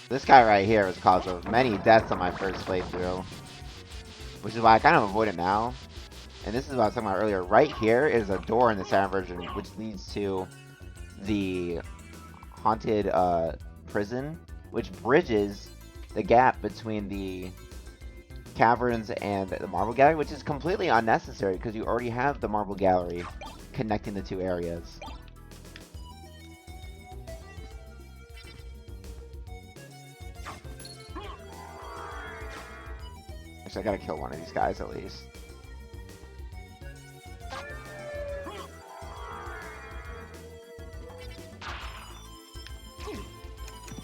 This guy right here was cause of many deaths on my first playthrough, which is why I kind of avoid it now. And this is what I was talking about earlier. Right here is a door in the Saturn version, which leads to the haunted prison, which bridges the gap between the caverns and the marble gallery, which is completely unnecessary because you already have the marble gallery connecting the two areas. Actually, I gotta kill one of these guys at least.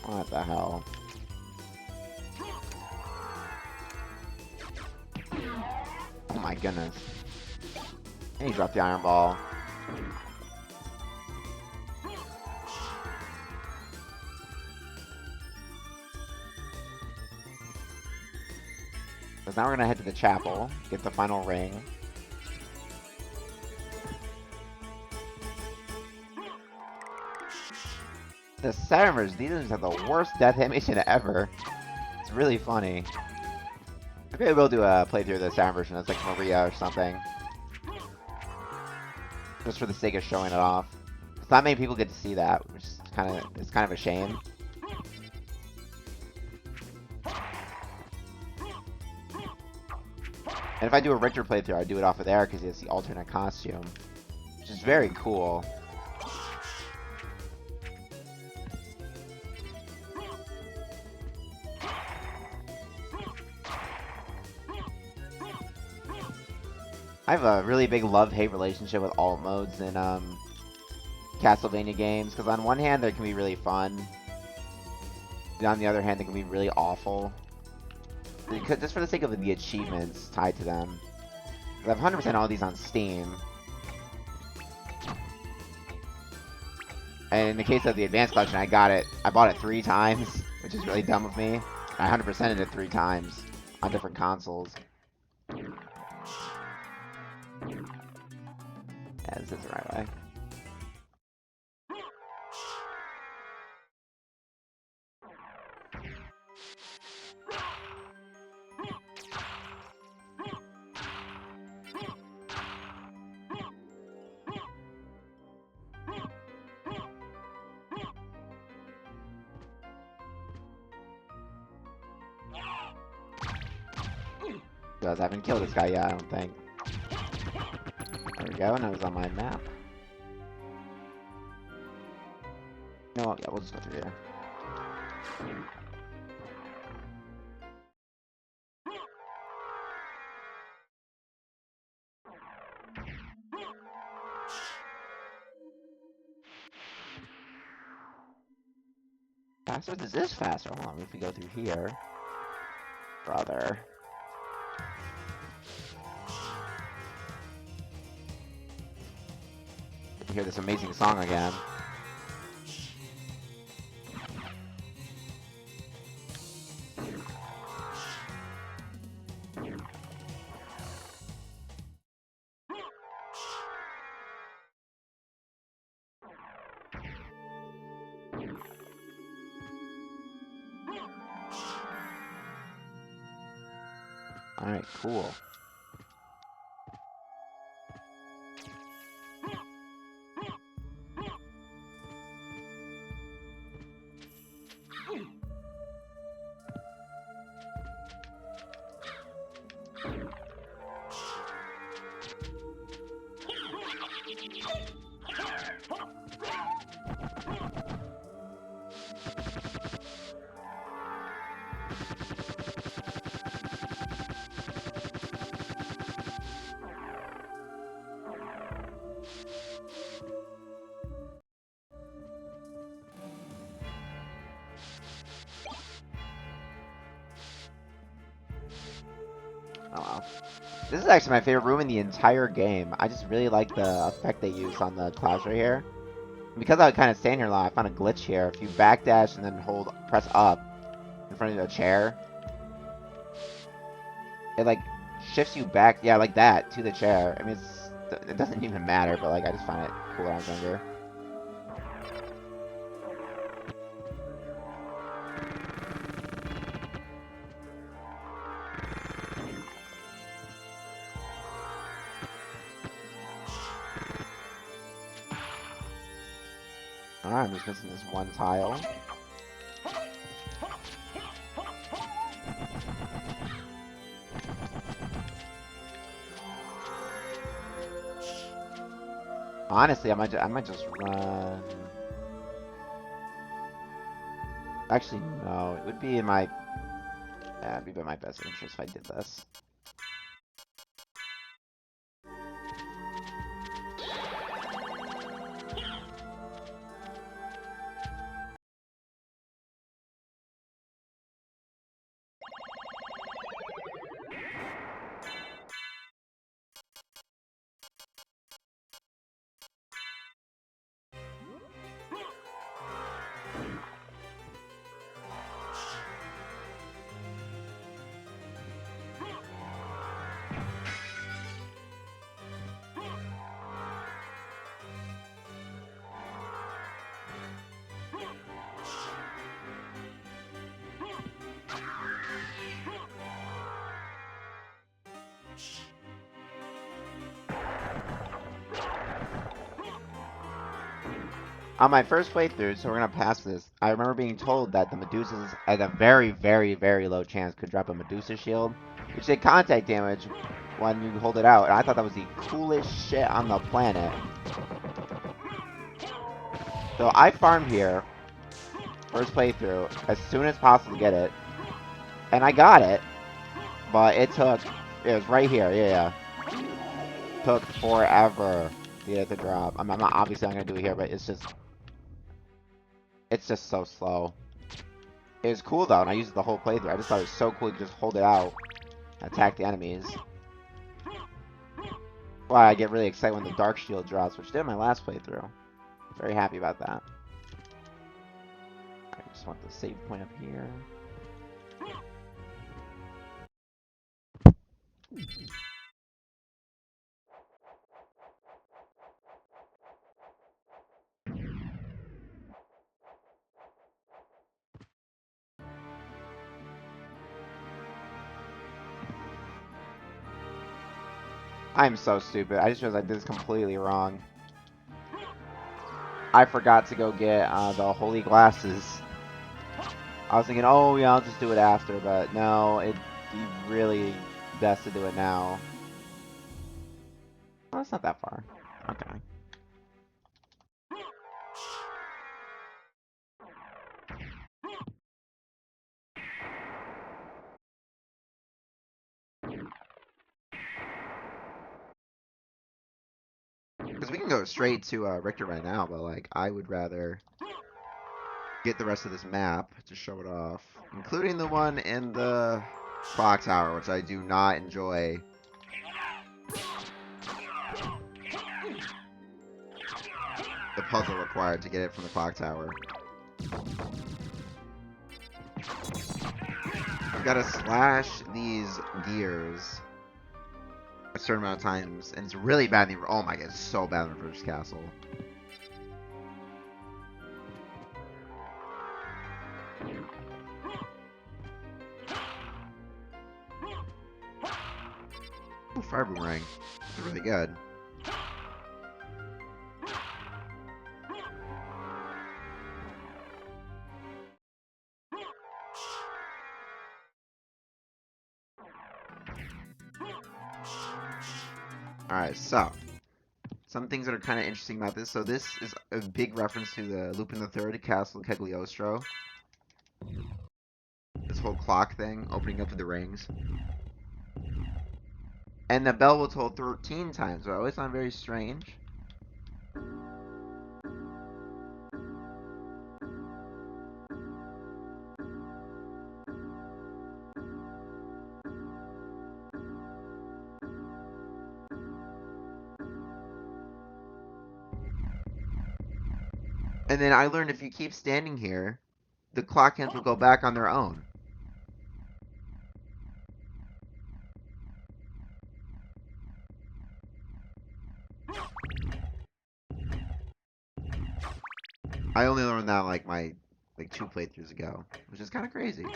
What the hell? Oh my goodness. And he dropped the iron ball. Because now we're gonna head to the chapel, get the final ring. The Saturn, these have the worst death animation ever. It's really funny. Maybe we'll do a playthrough of the Saturn version as like Maria or something. Just for the sake of showing it off. Because not many people get to see that, which is kind of a shame. And if I do a Richard playthrough, I do it off of there because he has the alternate costume, which is very cool. I have a really big love-hate relationship with alt modes in Castlevania games, because on one hand they can be really fun, and on the other hand they can be really awful. Just for the sake of the achievements tied to them. I have 100% all these on Steam. And in the case of the Advanced Collection, I bought it 3 times, which is really dumb of me. I 100%ed it 3 times on different consoles. Yeah, this is the right way. Because I haven't killed this guy yet, I don't think. There we go, and it was on my map. You know what? Yeah, we'll just go through here. Faster? This is faster. Hold on, if we go through here. Brother. You hear this amazing song again. Alright, cool. Oh well. This is actually my favorite room in the entire game. I just really like the effect they use on the clouds right here. Because I kind of stand here a lot, I found a glitch here. If you backdash and then press up in front of the chair, it like shifts you back, yeah, like that, to the chair. I mean, it doesn't even matter, but like I just find it cool when I was younger. Alright, I'm just missing this one tile. Honestly, I might just run. Actually, no. It would be in my... Yeah, it'd be in my best interest if I did this. On my first playthrough, so we're gonna pass this, I remember being told that the medusas at a very, very, very low chance could drop a medusa shield, which did contact damage when you hold it out, and I thought that was the coolest shit on the planet. So I farmed here, first playthrough, as soon as possible to get it, and I got it, but it was right here, yeah. Took forever to get it to drop. I'm not obviously not gonna do it here, but it's just so slow. It was cool though, and I used it the whole playthrough. I just thought it was so cool you could just hold it out, attack the enemies. Why I get really excited when the dark shield drops, which did in my last playthrough. Very happy about that. I just want the save point up here. I'm so stupid. I just realized I did this completely wrong. I forgot to go get the holy glasses. I was thinking, oh yeah, I'll just do it after, but no, it'd be really best to do it now. Well, it's not that far. Okay. Because we can go straight to Richter right now, but like, I would rather get the rest of this map to show it off, including the one in the Clocktower, which I do not enjoy. The puzzle required to get it from the Clocktower. I've got to slash these gears a certain amount of times, and it's really bad in the... Oh my god, it's so bad in the Reverse Castle. Ooh, Fire Boomerang. It's really good. Alright, so some things that are kind of interesting about this. So this is a big reference to the Lupin III Castle Cagliostro. This whole clock thing, opening up to the rings. And the bell will toll 13 times, so I always found very strange. And then I learned if you keep standing here, the clock hands will go back on their own. I only learned that like 2 playthroughs ago, which is kind of crazy.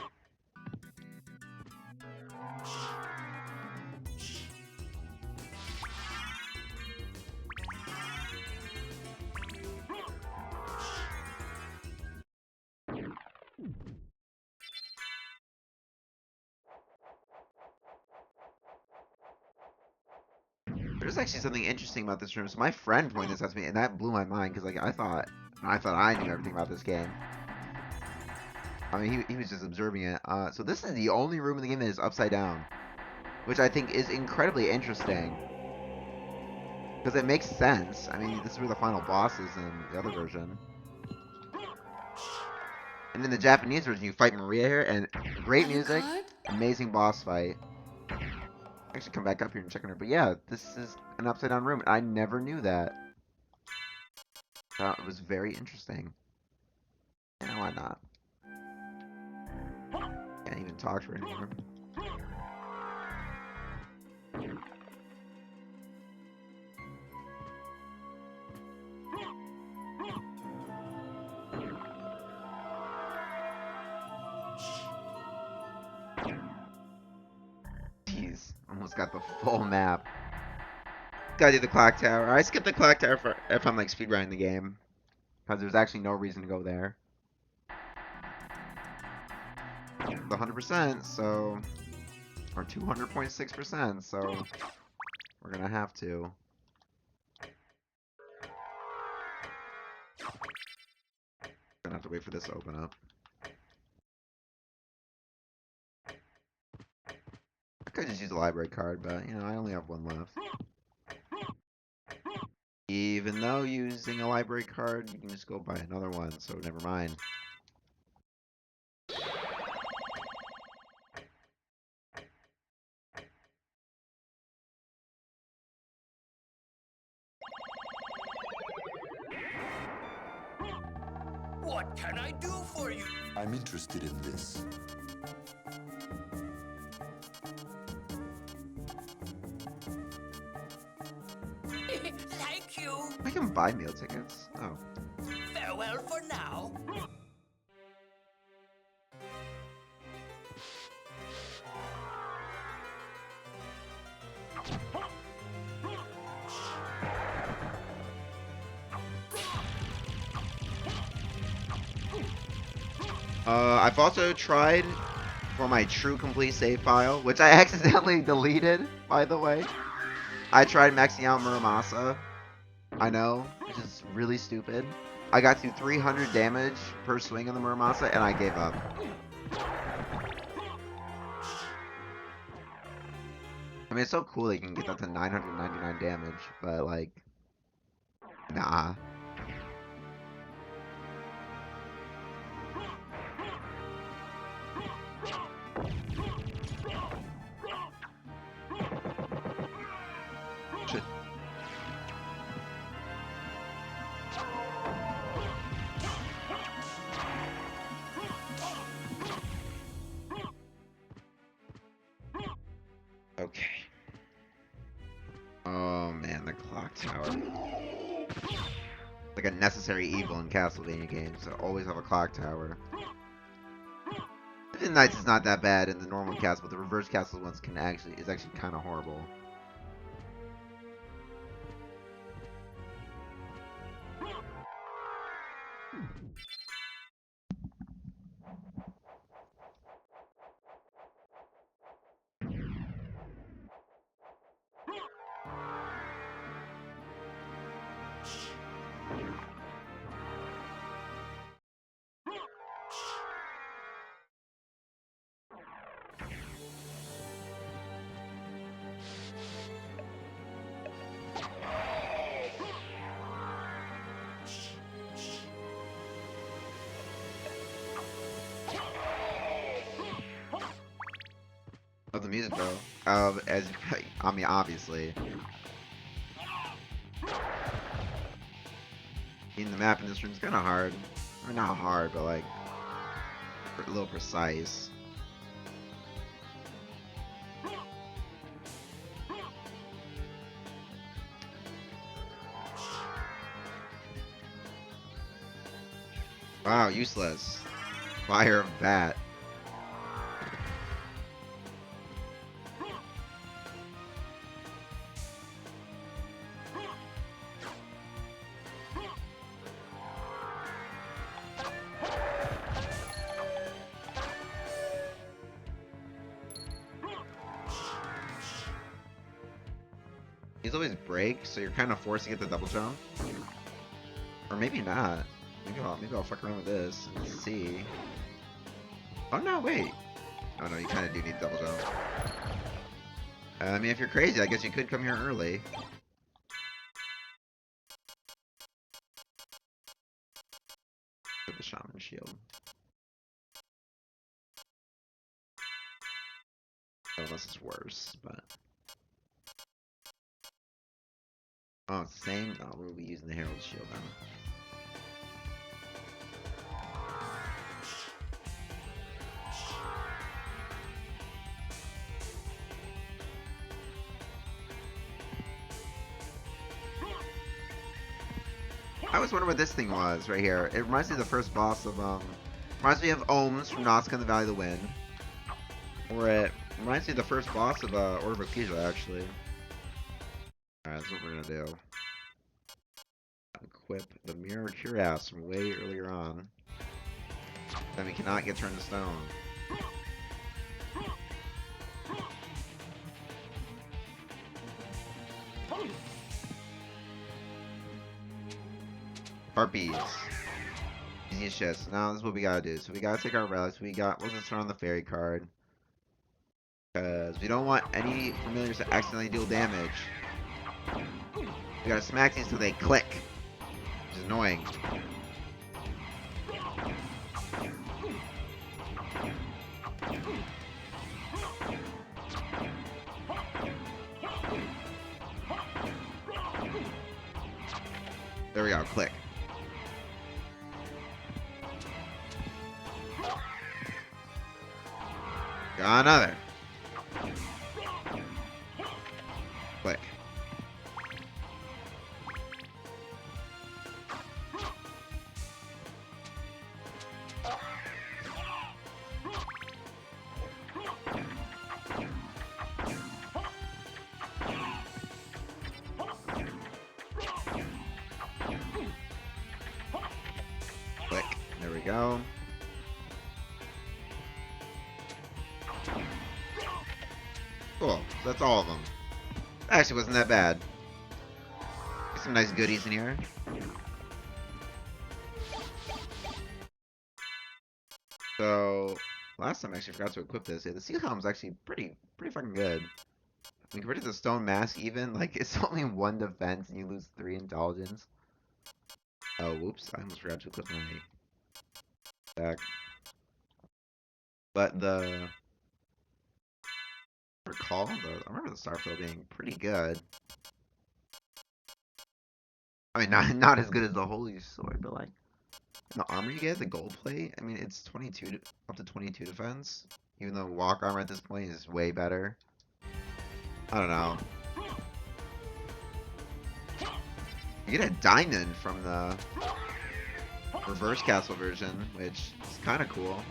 There's actually something interesting about this room. So my friend pointed this out to me, and that blew my mind because like I thought I knew everything about this game. I mean, he was just observing it. So this is the only room in the game that is upside down, which I think is incredibly interesting because it makes sense. I mean, this is where the final boss is in the other version. And in the Japanese version, you fight Maria here, and great music, amazing boss fight. Actually, come back up here and check on her. But yeah, this is an upside down room. I never knew that. It was very interesting. Yeah, why not? Can't even talk to her anymore. Jeez, almost got the full map. Gotta do the clock tower. I skipped the clock tower for if I'm like speedrunning the game, because there's actually no reason to go there. The 100%, so or 200.6%, so we're gonna have to. Gonna have to wait for this to open up. I could just use a library card, but you know I only have one left. Even though using a library card, you can just go buy another one, so never mind. What can I do for you? I'm interested in this. Thank you. I can buy meal tickets. Oh. Farewell for now. I've also tried for my true complete save file, which I accidentally deleted, by the way. I tried maxing out Muramasa. I know, which is really stupid. I got to 300 damage per swing on the Muramasa, and I gave up. I mean, it's so cool that you can get that to 999 damage, but like, nah. Okay. Oh man, the clock tower. Like a necessary evil in Castlevania games to always have a clock tower. The Knights is not that bad in the normal castle, but the reverse castle ones is actually kind of horrible. Of the music though, as I mean, obviously, in the map in this room is kind of hard. I mean, not hard, but like a little precise. Wow, useless. Fire of Bat. He's these always break, so you're kind of forced to get the double jump. Or maybe not. Maybe I'll fuck around with this and see. Oh no, wait. Oh no, you kind of do need double jump. I mean, if you're crazy, I guess you could come here early. With the shaman shield. Unless it's worse, but. Oh, it's the same? Oh, we'll be using the Herald Shield now. I always wonder what this thing was right here. It reminds me of the first boss of, reminds me of Ohms from Nazca in the Valley of the Wind. Or it reminds me of the first boss of, Order of Ecclesia, actually. Alright, that's what we're gonna do. Equip the Mirror Cuirass from way earlier on. Then we cannot get turned to stone. Harpies. Easy as shit. So now this is what we gotta do. So we gotta take our relics. We'll just turn on the fairy card. Because we don't want any familiars to accidentally deal damage. We gotta smack these until they click. Which is annoying. There we go, click. Got another. Click. Click. There we go. Cool. So that's all of them. Actually, wasn't that bad. Some nice goodies in here. So last time I actually forgot to equip this. Yeah, the seal helm's actually pretty fucking good. I mean, compared to the stone mask, even like it's only 1 defense and you lose 3 intelligence. Oh, whoops! I almost forgot to equip my back. But the I remember the Starfield being pretty good. I mean, not as good as the Holy Sword, but like the armor you get, the gold plate. I mean, it's 22 up to 22 defense. Even though walk armor at this point is way better. I don't know. You get a diamond from the reverse castle version, which is kind of cool.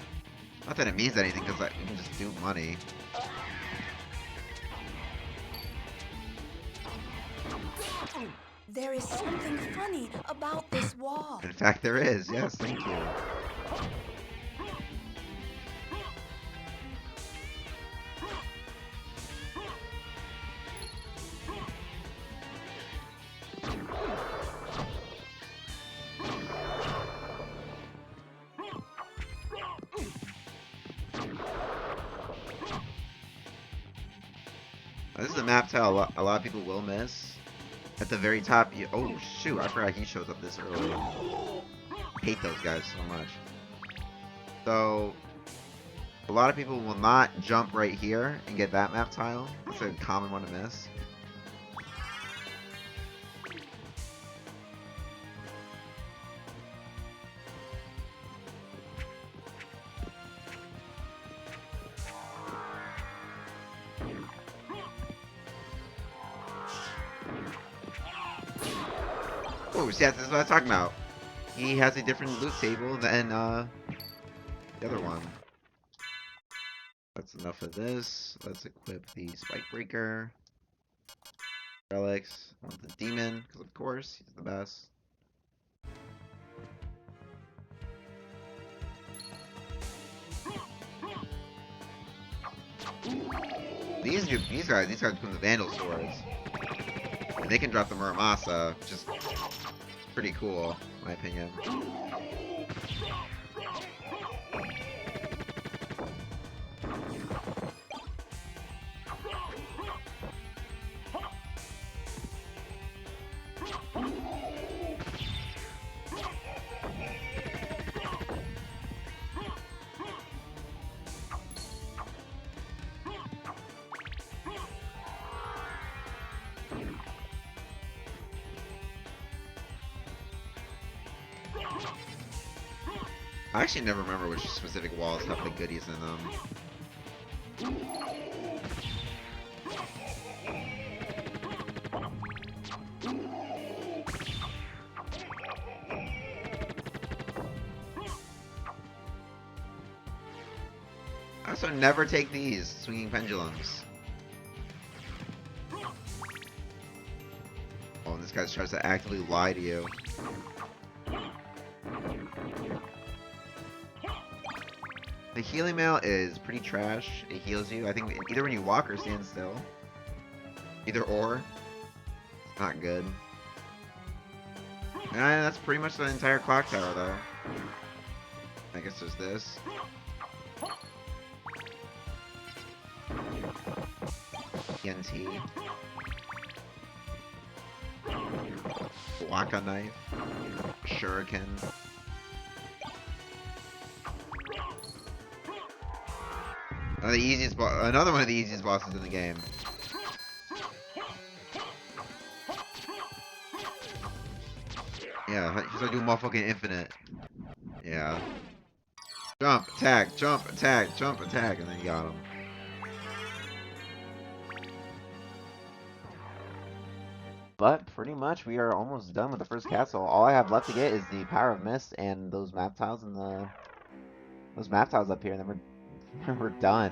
Not that it means anything, because like, you can just do money. There is something funny about this wall. In fact, there is. Yes, thank you. This is a map tile a lot of people will miss. At the very top, oh shoot, I forgot he shows up this early. Hate those guys so much. So, a lot of people will not jump right here and get that map tile. It's a common one to miss. Oh, see, this is what I'm talking about. He has a different loot table than the other one. That's enough of this. Let's equip the Spike Breaker. Relics. I want the Demon, because of course, he's the best. These guys become the Vandal swords. And they can drop the Muramasa, which is pretty cool, in my opinion. I actually never remember which specific walls have the goodies in them. I also never take these swinging pendulums. Oh, and this guy tries to actively lie to you. The healing mail is pretty trash. It heals you, I think, either when you walk or stand still. Either or. It's not good. And that's pretty much the entire clock tower, though. I guess there's this. TNT. Waka knife. Shuriken. Another one of the easiest bosses in the game. Yeah, he's like doing motherfucking infinite. Yeah. Jump, attack, jump, attack, jump, attack, and then you got him. But pretty much we are almost done with the first castle. All I have left to get is the Power of Mist and those map tiles and those map tiles up here, and then we're done.